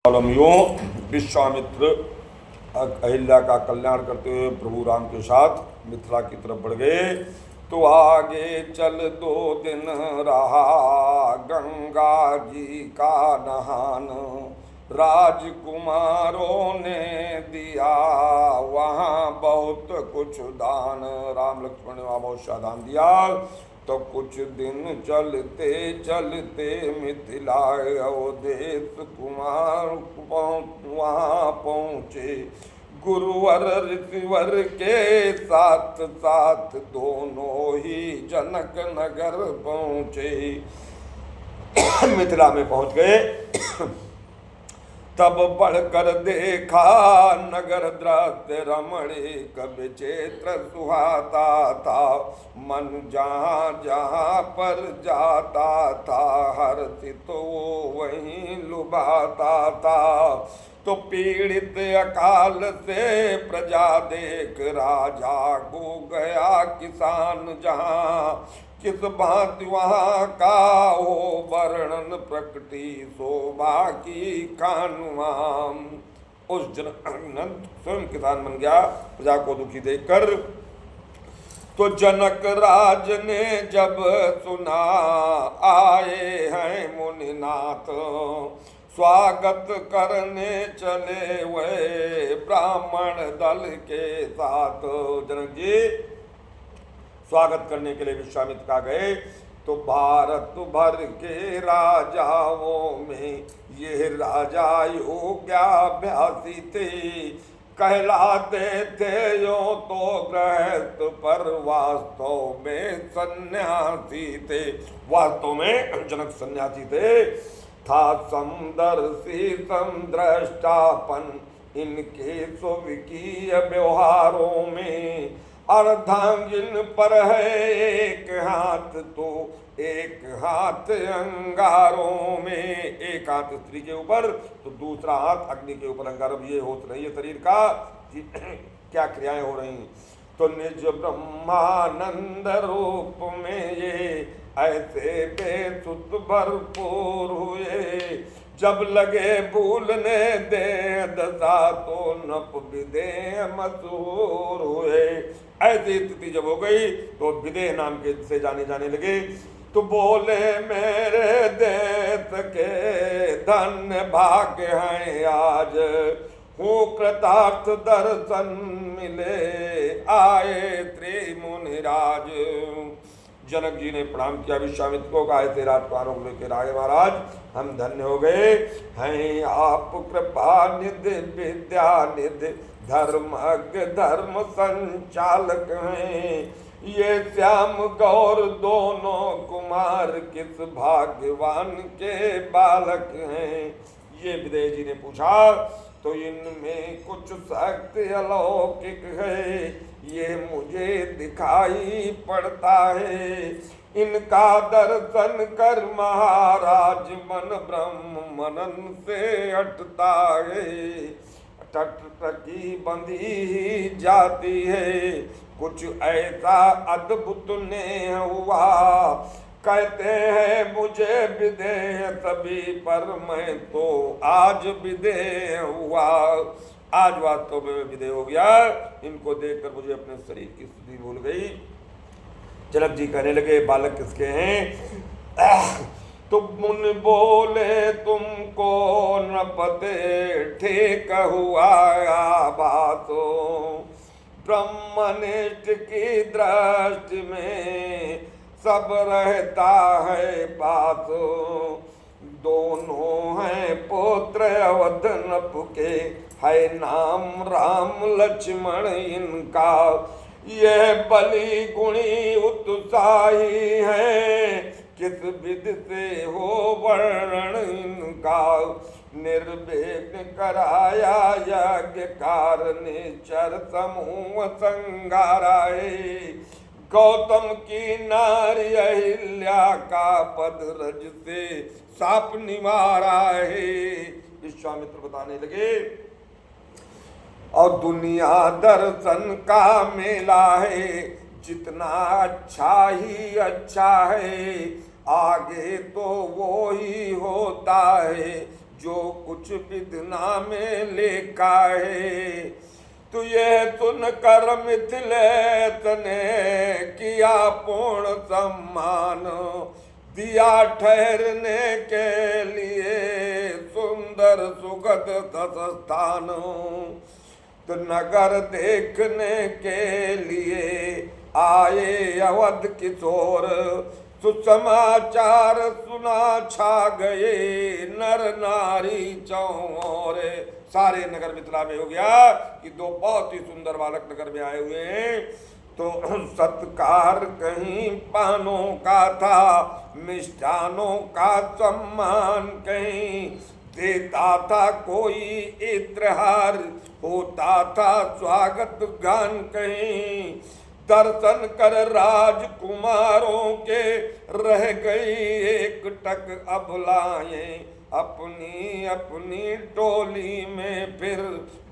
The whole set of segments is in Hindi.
यूं विश्वामित्र अहिल्या का कल्याण करते हुए प्रभु राम के साथ मिथिला की तरफ बढ़ गए। तो आगे चल 2 दिन रहा गंगा जी का नहान, राजकुमारों ने दिया वहाँ बहुत कुछ दान। राम लक्ष्मण ने वहाँ बहुत सा दान दिया। तो कुछ दिन चलते चलते मिथिला अवधेश कुमार वहाँ पहुँचे। गुरुवर ऋषिवर के साथ साथ दोनों ही जनक नगर पहुँचे। मिथिला में पहुँच गए। तब बढ़कर देखा नगर दृश्य रमणीक विचित्र सुहाता था। मन जहाँ जहाँ पर जाता था हर्षित वहीं लुभाता था। तो पीड़ित अकाल से प्रजा देख राजा को गया किसान जहाँ। किस भांति वहाँ का हो वर्णन प्रकृति शोभा की कानुआम। उस जनक स्वयं किसान बन गया प्रजा को दुखी देखकर। तो जनक राज ने जब सुना आए हैं मुनिनाथ, स्वागत करने चले वे ब्राह्मण दल के साथ। जनक जी स्वागत करने के लिए विश्वामित्र का गए। तो भारत भर के राजाओं में ये राजा योग्याभ्यासी थे। कहलाते थे यो तो गृहस्थ पर वास्तव में सन्यासी थे। वास्तव में जनक सन्यासी थे। था समदर्शी समद्रष्टापन इनके स्वकीय व्यवहारों में। अर्धांगिन पर है एक हाथ तो एक हाथ अंगारों में। एक हाथ स्त्री के ऊपर तो दूसरा हाथ अग्नि के ऊपर अंगारों। ये होता रही है शरीर का क्या क्रियाएं हो रही। तो निज ब्रह्मानंद रूप में ये ऐसे बेसुध भरपूर हुए। जब लगे भूलने दे दशा तो नप विदेह मशहूर हुए। ऐसी स्थिति जब हो गई तो विदेह नाम के से जाने लगे। तो बोले मेरे देश के धन्य भाग्य हैं आज, हूँ कृतार्थ दर्शन मिले आए त्रिमुनिराज। जनक जी ने प्रणाम किया विश्वामित्र को। कहा ऐसे राजकुमारों को लेकर आए महाराज, हम धन्य हो गए हैं। आप कृपा निधि विद्या निधि धर्मज्ञ धर्म संचालक हैं। ये श्याम गौर दोनों कुमार किस भाग्यवान के बालक हैं। ये विदेह जी ने पूछा। तो इनमें कुछ शक्ति अलौकिक है ये मुझे दिखाई पड़ता है। इनका दर्शन कर महाराज मन ब्रह्म मनन से हटता है। टटकी बंधी ही जाती है। कुछ ऐसा अद्भुत ने हुआ। कहते हैं मुझे विदेह सभी पर मैं तो आज विदेह हुआ। आज वास्तव में विदेह हो गया। इनको देखकर मुझे अपने शरीर की स्थिति भूल गई। जनक जी कहने लगे बालक किसके हैं। तो मुनि बोले तुमको न पते ठीक हुआ बातो। ब्रह्मनिष्ठ की दृष्टि में सब रहता है पास। दोनों हैं पुत्र अवध नप के है नाम राम लक्ष्मण इनका। यह बलि गुणी उत्साही है किस विधि से हो वर्णन इनका। निर्विघ्न कराया यज्ञ कारणे चर समूह संगाराए। गौतम की नारी अहिल्या का पद रज से साप निवारा है। विश्वामित्र बताने लगे। और दुनिया दर्शन का मेला है जितना अच्छा ही अच्छा है। आगे तो वो ही होता है जो कुछ विधना में लेखा है। तू ये सुन कर मिथिलेश ने किया पूर्ण सम्मान, दिया ठहरने के लिए सुंदर सुगत स्थान। तो नगर देखने के लिए आए अवध किशोर, सुसमाचार सुना छा गए नर नारी चौर। सारे नगर मिथिला में हो गया कि दो बहुत ही सुंदर बालक नगर में आए हुए हैं। तो सत्कार कहीं पानों का था, मिष्ठानों का सम्मान कहीं, देता था कोई इत्रहार, होता था स्वागत गान कहीं। दर्शन कर राजकुमारों के रह गई एक टक अबलाएं, अपनी अपनी टोली में फिर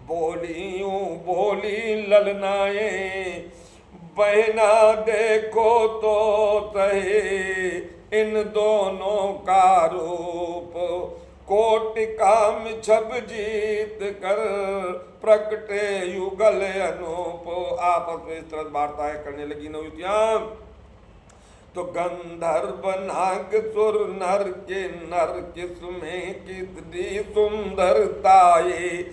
बोली ललनाएं। बहना देखो तो सहे इन दोनों का रूप, कोटिका में छब जीत कर प्रकटे युगल अनूप। आपस में इस तरह वार्ताएं करने लगी नवयुतियां। तो गंधर्व नाग सुर नर के नर किसमें कितनी सुंदरता, ये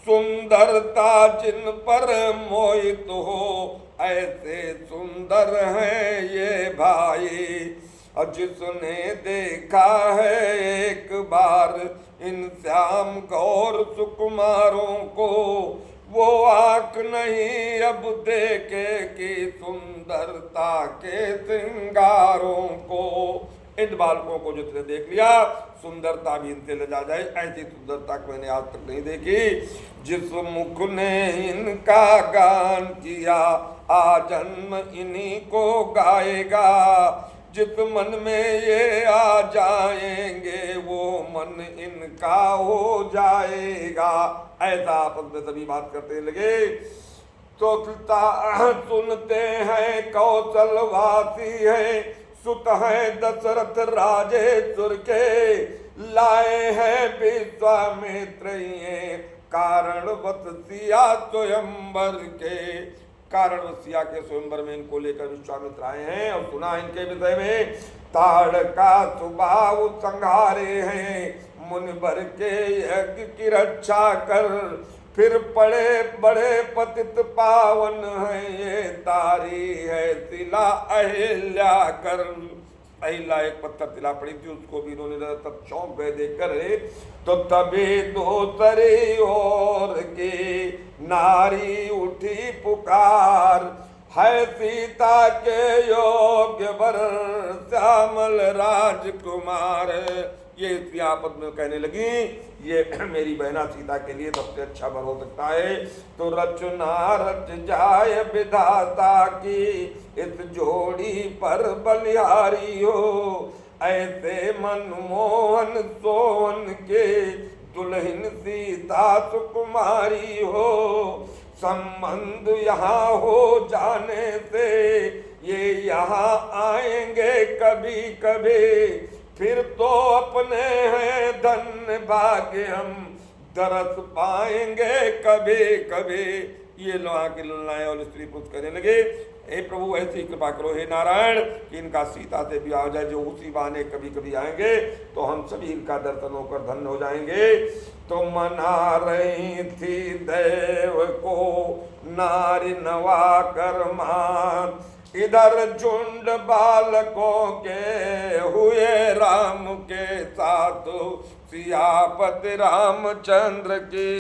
सुंदरता जिन पर मोहित हो, ऐसे सुंदर हैं ये भाई। और जिसने देखा है एक बार इन श्याम गौर सुकुमारों को, वो आंख नहीं अब देखे कि सुंदरता के श्रृंगारों को। इन बालकों को जिसने देख लिया, सुंदरता भी इनसे ले जा जाए, ऐसी सुंदरता को मैंने आज तक नहीं देखी। जिस मुख ने इनका गान किया, आजन्म इन्हीं को गाएगा। जिस मन में ये आ जाएंगे, वो मन इनका हो जाएगा। ऐसा आपस में सभी बात करते लगे। तो सुनते हैं कौशलवासी है, सुत है दशरथ राजेश्वर के, लाए हैं विश्वामित्र ये कारणवत सिया स्वयंवर के। कारणवसिया के स्वयंवर में इनको लेकर विश्वामित्र आए हैं और सुना इनके विषय में। ताड़ का स्वभाव संहारे हैं, मुनिवर के यज्ञ की रक्षा कर, फिर पड़े बड़े पतित पावन हैं ये, तारी है तिला अहिल्या कर। अहिल्या एक पत्थर तिला पड़ी थी, उसको भी इन्होंने तब चौंक गए देख कर। तो तभी दूसरी ओर की नारी उठी पुकार, है सीता के योग्य वर श्यामल राजकुमार। ये इसी आपस में कहने लगी, ये मेरी बहना सीता के लिए सबसे अच्छा वर हो सकता है। तो रचना रच जाय विधाता की, इस जोड़ी पर बलिहारी हो। ऐसे मनमोहन सोहन के दुल्हन सीता सुकुमारी हो। संबंध यहाँ हो जाने से ये यहाँ आएंगे कभी कभी, फिर तो अपने हैं धन्य भाग्य हम, दरस पाएंगे कभी कभी। ये लोहा की ललनाएं और स्त्री पुरुष कहने लगे, हे प्रभु ऐसी कृपा करो हे नारायण कि इनका सीता से विवाह हो जाए, जो उसी बहाने कभी कभी आएंगे तो हम सभी इनका दर्शन होकर धन्य हो जाएंगे। तो मना रही थी देव को नारी नवा कर मान, इधर झुंड बालकों के हुए राम के साथ, सियापति रामचंद्र की।